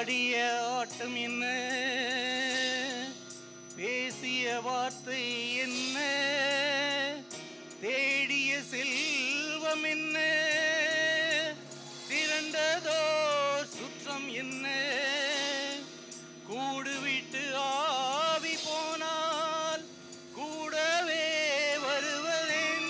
ஆடிய ஆட்டம் என்ன, பேசிய வார்த்தை என்ன, தேடிய செல்வம் என்ன, திரண்டதோ சுற்றம் என்ன, கூடு விட்டு ஆவி போனால் கூடவே வருவதென்ன.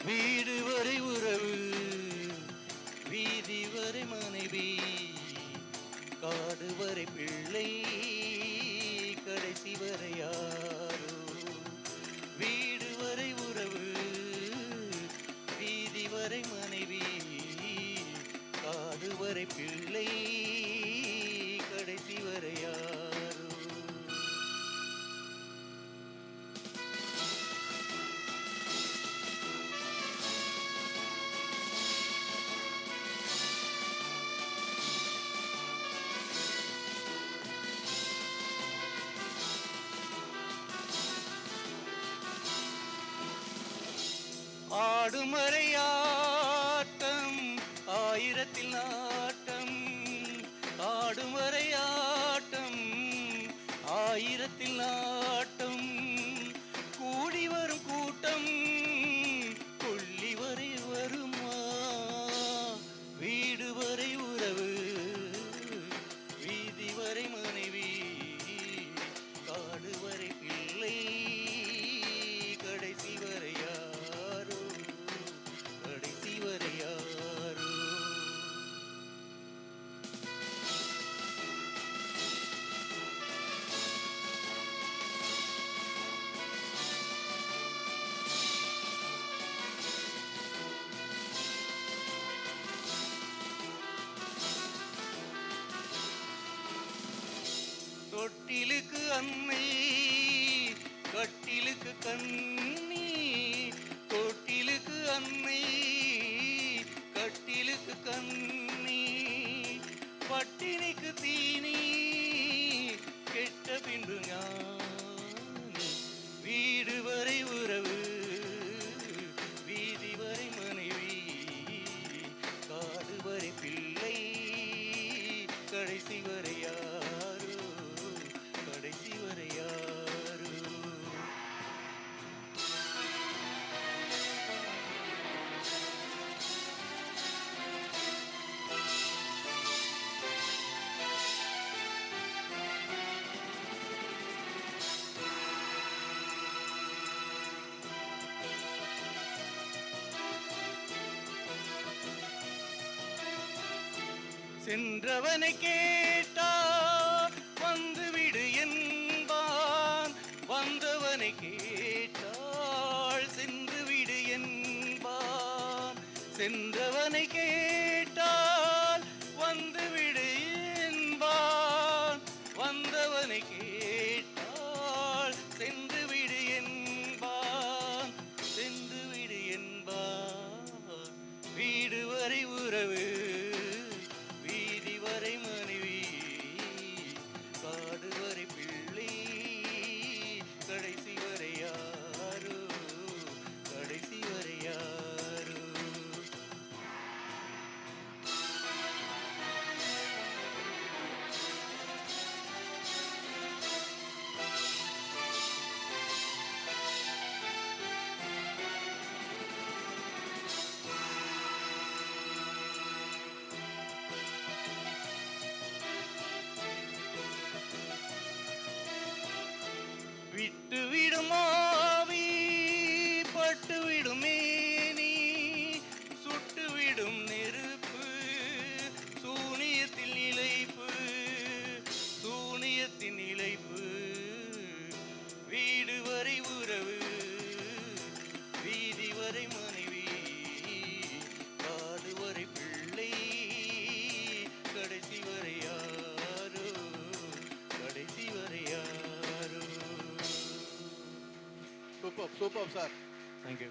வீடு வரை உறவு, வீதி வரை மனைவி, காடு வரை பிள்ளை, கடைசி வரை யாரோ. வீடு வரை உறவு, வீதி வரை மனைவி, காடு வரை பிள்ளை, கடைசி வரை யாரோ. ஆடுமறை ஆட்டம் ஆயிரத்தில் நாட்டம், ஆடுமறை ஆட்டம் ஆயிரத்தில் நாட்டம், கூடி வரும் கூட்டம் கொள்ளி வரை வருமா. வீடு வரை உறவு, வீதி வரை மனைவி, காடு வரை பிள்ளை, கடைசி வரை யாரோ, கடைசி வரை யாரோ. தொட்டிலுக்கு அன்னை, கட்டிலுக்கு கண்ணி, தொட்டிலுக்கு அன்னை, கட்டிலுக்கு கண்ணி, பட்டினிக்கு தீனி, கெட்ட பின்பு ஞானி. வீடு வரை உறவு, வீதி வரை மனைவி, காடு வரை பிள்ளை, கடைசி வரை யாரோ, கடைசி வரை யாரோ. சென்றவனை கேட்டால் வந்துவிடு என்பான், வந்தவனை கேட்டால் சென்றுவிடு என்பான். சென்றவனை கேட்டால் வந்துவிடு என்பான், வந்தவனை கேட்டால் சென்றுவிடு என்பான், சென்றுவிடு என்பான். வீடு வரை உறவு, வீதி வரை மனைவி, காடு வரை பிள்ளை, கடைசி வரை யாரோ, கடைசி வரை யாரோ. விட்டுவிடும் ஆவி, பட்டுவிடும் மேனி, சுட்டுவிடும் நெருப்பு, சூனியத்தில் இழைப்பு, சூனியத்தின் இழைப்பு. வீடு வரை உறவு, வீதி வரை மனைவி, காடு வரை பிள்ளை, கடைசி வரை யாரோ, கடைசி வரை யாரோ. Superb, superb, sir. Thank you.